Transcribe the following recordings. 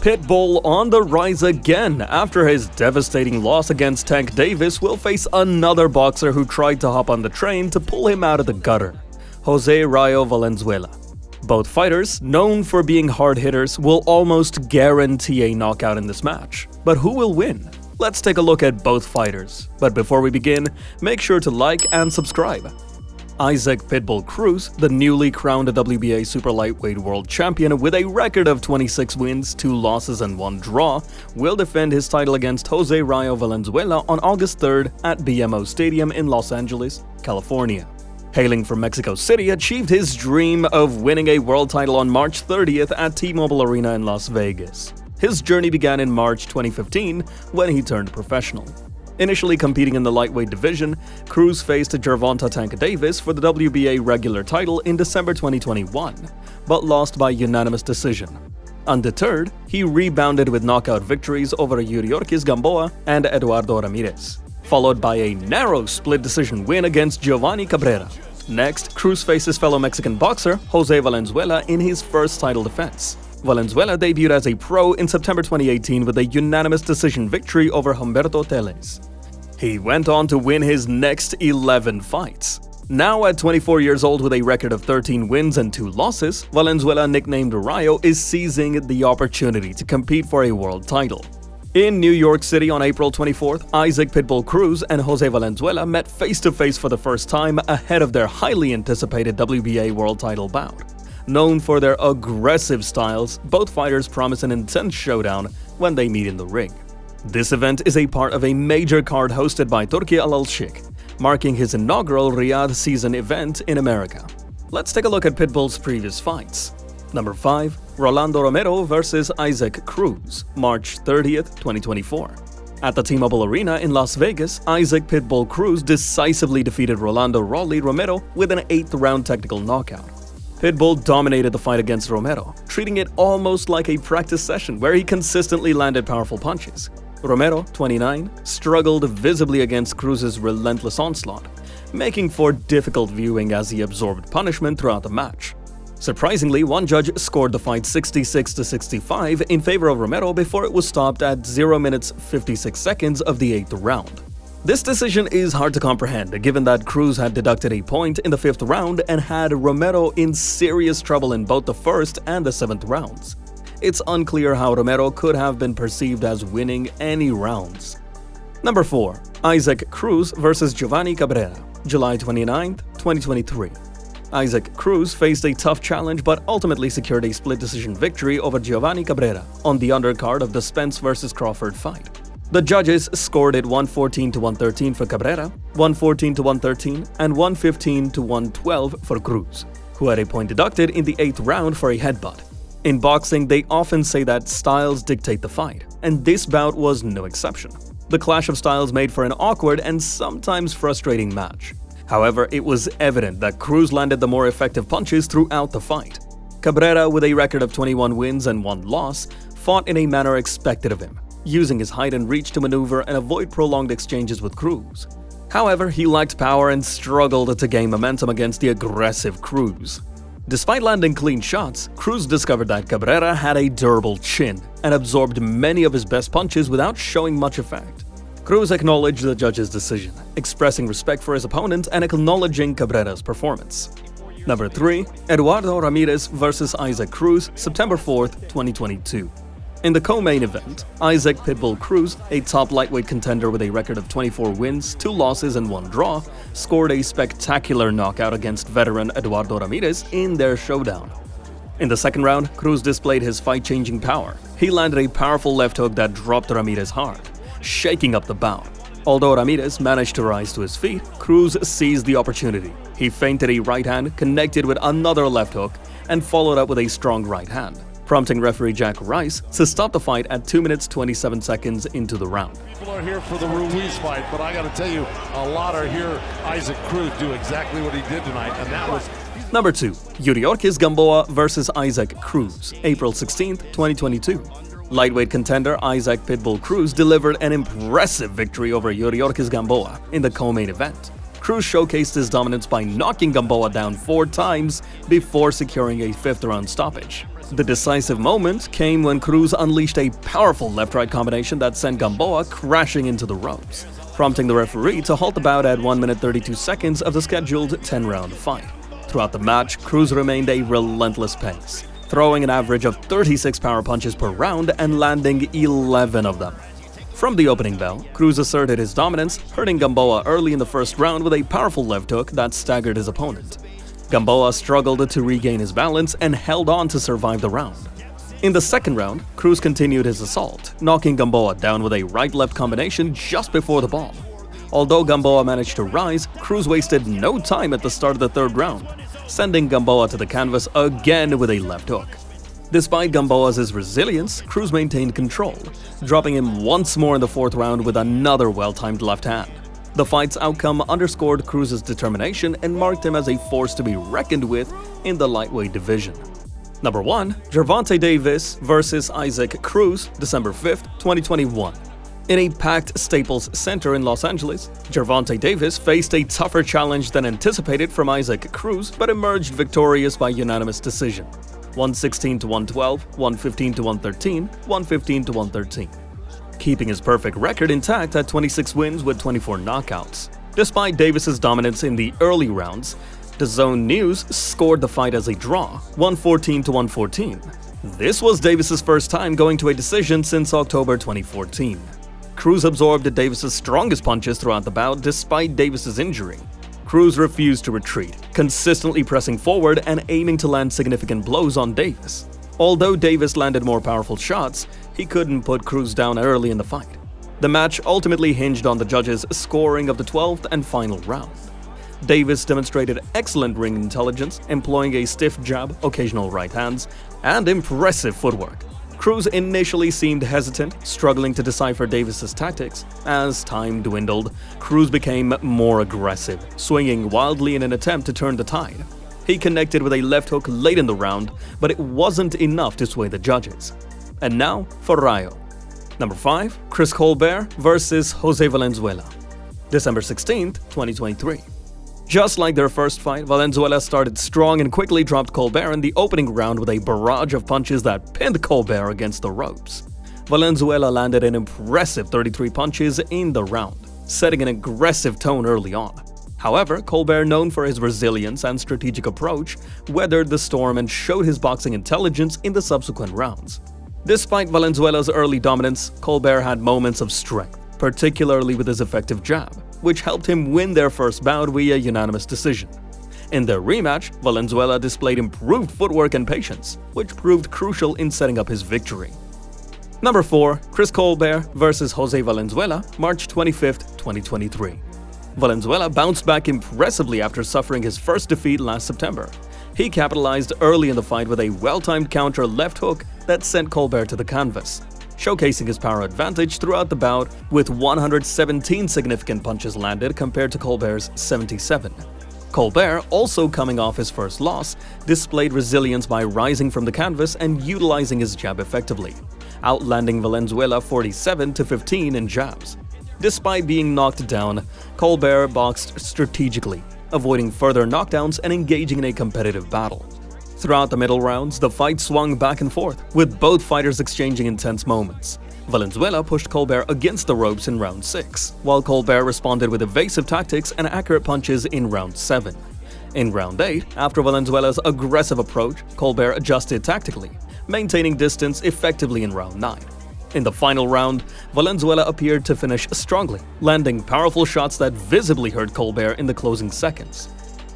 Pitbull on the rise again. After his devastating loss against Tank Davis, will face another boxer who tried to hop on the train to pull him out of the gutter, Jose Rayo Valenzuela. Both fighters, known for being hard hitters, will almost guarantee a knockout in this match. But who will win? Let's take a look at both fighters. But before we begin, make sure to like and subscribe. Isaac Pitbull Cruz, the newly crowned WBA Super Lightweight World Champion with a record of 26 wins, 2 losses and 1 draw, will defend his title against Jose Rayo Valenzuela on August 3rd at BMO Stadium in Los Angeles, California. Hailing from Mexico City, achieved his dream of winning a world title on March 30th at T-Mobile Arena in Las Vegas. His journey began in March 2015 when he turned professional. Initially competing in the lightweight division, Cruz faced Gervonta Tank Davis for the WBA regular title in December 2021, but lost by unanimous decision. Undeterred, he rebounded with knockout victories over Yuriorkis Gamboa and Eduardo Ramirez, followed by a narrow split decision win against Giovanni Cabrera. Next, Cruz faces fellow Mexican boxer Jose Valenzuela in his first title defense. Valenzuela debuted as a pro in September 2018 with a unanimous decision victory over Humberto Teles. He went on to win his next 11 fights. Now at 24 years old with a record of 13 wins and 2 losses, Valenzuela, nicknamed Rayo, is seizing the opportunity to compete for a world title. In New York City on April 24th, Isaac Pitbull Cruz and Jose Valenzuela met face-to-face for the first time ahead of their highly anticipated WBA world title bout. Known for their aggressive styles, both fighters promise an intense showdown when they meet in the ring. This event is a part of a major card hosted by Turki Al-Sheikh, marking his inaugural Riyadh season event in America. Let's take a look at Pitbull's previous fights. Number 5. Rolando Romero vs. Isaac Cruz, March 30th, 2024. At the T-Mobile Arena in Las Vegas, Isaac Pitbull Cruz decisively defeated Rolando "Rolly" Romero with an 8th-round technical knockout. Pitbull dominated the fight against Romero, treating it almost like a practice session where he consistently landed powerful punches. Romero, 29, struggled visibly against Cruz's relentless onslaught, making for difficult viewing as he absorbed punishment throughout the match. Surprisingly, one judge scored the fight 66-65 in favor of Romero before it was stopped at 0 minutes 56 seconds of the 8th round. This decision is hard to comprehend, given that Cruz had deducted a point in the 5th round and had Romero in serious trouble in both the 1st and the 7th rounds. It's unclear how Romero could have been perceived as winning any rounds. Number 4. Isaac Cruz vs. Giovanni Cabrera, July 29, 2023. Isaac Cruz faced a tough challenge but ultimately secured a split decision victory over Giovanni Cabrera on the undercard of the Spence vs. Crawford fight. The judges scored it 114-113 for Cabrera, 114-113, and 115-112 for Cruz, who had a point deducted in the 8th round for a headbutt. In boxing, they often say that styles dictate the fight, and this bout was no exception. The clash of styles made for an awkward and sometimes frustrating match. However, it was evident that Cruz landed the more effective punches throughout the fight. Cabrera, with a record of 21 wins and 1 loss, fought in a manner expected of him, using his height and reach to maneuver and avoid prolonged exchanges with Cruz. However, he lacked power and struggled to gain momentum against the aggressive Cruz. Despite landing clean shots, Cruz discovered that Cabrera had a durable chin and absorbed many of his best punches without showing much effect. Cruz acknowledged the judge's decision, expressing respect for his opponent and acknowledging Cabrera's performance. Number 3. Eduardo Ramirez vs. Isaac Cruz, September 4th, 2022. In the co-main event, Isaac Pitbull Cruz, a top lightweight contender with a record of 24 wins, 2 losses and 1 draw, scored a spectacular knockout against veteran Eduardo Ramirez in their showdown. In the 2nd round, Cruz displayed his fight-changing power. He landed a powerful left hook that dropped Ramirez hard, shaking up the bout. Although Ramirez managed to rise to his feet, Cruz seized the opportunity. He feinted a right hand, connected with another left hook, and followed up with a strong right hand, prompting referee Jack Rice to stop the fight at 2 minutes 27 seconds into the round. People are here for the Ruiz fight, but I got to tell you, a lot are here. Isaac Cruz do exactly what he did tonight, and that was... Number 2. Yuriorkis Gamboa vs. Isaac Cruz, April 16, 2022. Lightweight contender Isaac Pitbull Cruz delivered an impressive victory over Yuriorkis Gamboa in the co-main event. Cruz showcased his dominance by knocking Gamboa down 4 times before securing a 5th-round stoppage. The decisive moment came when Cruz unleashed a powerful left-right combination that sent Gamboa crashing into the ropes, prompting the referee to halt the bout at 1 minute 32 seconds of the scheduled 10-round fight. Throughout the match, Cruz remained a relentless pace, throwing an average of 36 power punches per round and landing 11 of them. From the opening bell, Cruz asserted his dominance, hurting Gamboa early in the first round with a powerful left hook that staggered his opponent. Gamboa struggled to regain his balance and held on to survive the round. In the second round, Cruz continued his assault, knocking Gamboa down with a right-left combination just before the ball. Although Gamboa managed to rise, Cruz wasted no time at the start of the third round, sending Gamboa to the canvas again with a left hook. Despite Gamboa's resilience, Cruz maintained control, dropping him once more in the fourth round with another well-timed left hand. The fight's outcome underscored Cruz's determination and marked him as a force to be reckoned with in the lightweight division. Number 1. Gervonta Davis vs. Isaac Cruz, December 5, 2021. In a packed Staples Center in Los Angeles, Gervonta Davis faced a tougher challenge than anticipated from Isaac Cruz, but emerged victorious by unanimous decision. 116-112, 115-113, 115-113. Keeping his perfect record intact at 26 wins with 24 knockouts. Despite Davis's dominance in the early rounds, DAZN News scored the fight as a draw, 114-114. This was Davis's first time going to a decision since October 2014. Cruz absorbed Davis's strongest punches throughout the bout despite Davis's injury. Cruz refused to retreat, consistently pressing forward and aiming to land significant blows on Davis. Although Davis landed more powerful shots, he couldn't put Cruz down early in the fight. The match ultimately hinged on the judges' scoring of the 12th and final round. Davis demonstrated excellent ring intelligence, employing a stiff jab, occasional right hands, and impressive footwork. Cruz initially seemed hesitant, struggling to decipher Davis's tactics. As time dwindled, Cruz became more aggressive, swinging wildly in an attempt to turn the tide. He connected with a left hook late in the round, but it wasn't enough to sway the judges. And now for Rayo. Number 5. Chris Colbert vs. Jose Valenzuela, December 16, 2023. Just like their first fight, Valenzuela started strong and quickly dropped Colbert in the opening round with a barrage of punches that pinned Colbert against the ropes. Valenzuela landed an impressive 33 punches in the round, setting an aggressive tone early on. However, Colbert, known for his resilience and strategic approach, weathered the storm and showed his boxing intelligence in the subsequent rounds. Despite Valenzuela's early dominance, Colbert had moments of strength, particularly with his effective jab, which helped him win their first bout via unanimous decision. In their rematch, Valenzuela displayed improved footwork and patience, which proved crucial in setting up his victory. Number 4. Chris Colbert vs. Jose Valenzuela, March 25, 2023. Valenzuela bounced back impressively after suffering his first defeat last September. He capitalized early in the fight with a well-timed counter left hook that sent Colbert to the canvas, showcasing his power advantage throughout the bout with 117 significant punches landed compared to Colbert's 77. Colbert, also coming off his first loss, displayed resilience by rising from the canvas and utilizing his jab effectively, outlanding Valenzuela 47-15 in jabs. Despite being knocked down, Colbert boxed strategically, avoiding further knockdowns and engaging in a competitive battle. Throughout the middle rounds, the fight swung back and forth, with both fighters exchanging intense moments. Valenzuela pushed Colbert against the ropes in round 6, while Colbert responded with evasive tactics and accurate punches in round 7. In round 8, after Valenzuela's aggressive approach, Colbert adjusted tactically, maintaining distance effectively in round 9. In the final round, Valenzuela appeared to finish strongly, landing powerful shots that visibly hurt Colbert in the closing seconds.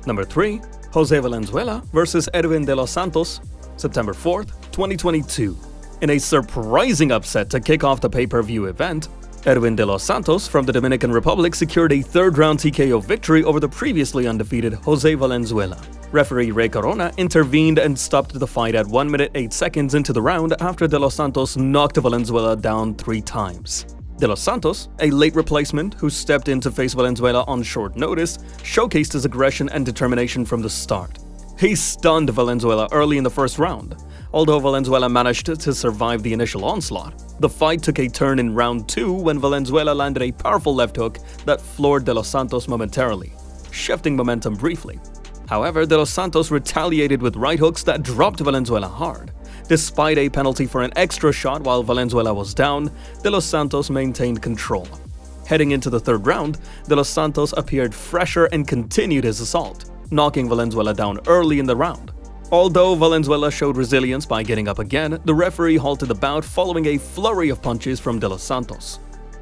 Number 3. Jose Valenzuela vs. Edwin de los Santos, September 4, 2022. In a surprising upset to kick off the pay-per-view event, Edwin de los Santos from the Dominican Republic secured a third-round TKO victory over the previously undefeated Jose Valenzuela. Referee Ray Corona intervened and stopped the fight at 1 minute 8 seconds into the round after de los Santos knocked Valenzuela down 3 times. De los Santos, a late replacement who stepped in to face Valenzuela on short notice, showcased his aggression and determination from the start. He stunned Valenzuela early in the first round. Although Valenzuela managed to survive the initial onslaught, the fight took a turn in round 2 when Valenzuela landed a powerful left hook that floored de los Santos momentarily. shifting momentum briefly. However, De Los Santos retaliated with right hooks that dropped Valenzuela hard. Despite a penalty for an extra shot while Valenzuela was down, De Los Santos maintained control. Heading into the third round, De Los Santos appeared fresher and continued his assault, knocking Valenzuela down early in the round. Although Valenzuela showed resilience by getting up again, the referee halted the bout following a flurry of punches from De Los Santos.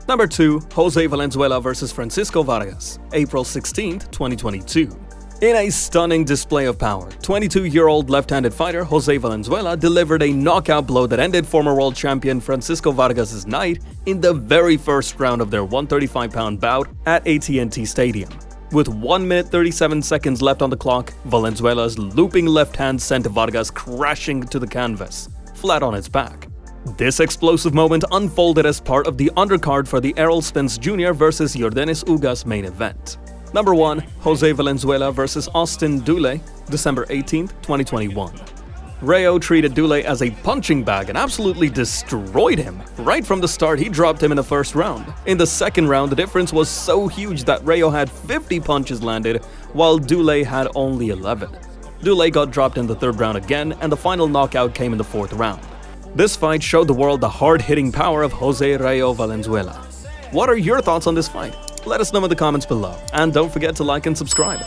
Number 2. Jose Valenzuela vs Francisco Vargas, April 16, 2022. In a stunning display of power, 22-year-old left-handed fighter Jose Valenzuela delivered a knockout blow that ended former world champion Francisco Vargas' night in the very first round of their 135-pound bout at AT&T Stadium. With 1 minute 37 seconds left on the clock, Valenzuela's looping left hand sent Vargas crashing to the canvas, flat on its back. This explosive moment unfolded as part of the undercard for the Errol Spence Jr. vs Yordenis Ugas main event. Number 1. Jose Valenzuela vs Austin Dulé, December 18, 2021. Rayo treated Dulé as a punching bag and absolutely destroyed him. Right from the start, he dropped him in the first round. In the second round, the difference was so huge that Rayo had 50 punches landed, while Dulé had only 11. Dulé got dropped in the third round again, and the final knockout came in the fourth round. This fight showed the world the hard-hitting power of Jose Rayo Valenzuela. What are your thoughts on this fight? Let us know in the comments below, and don't forget to like and subscribe.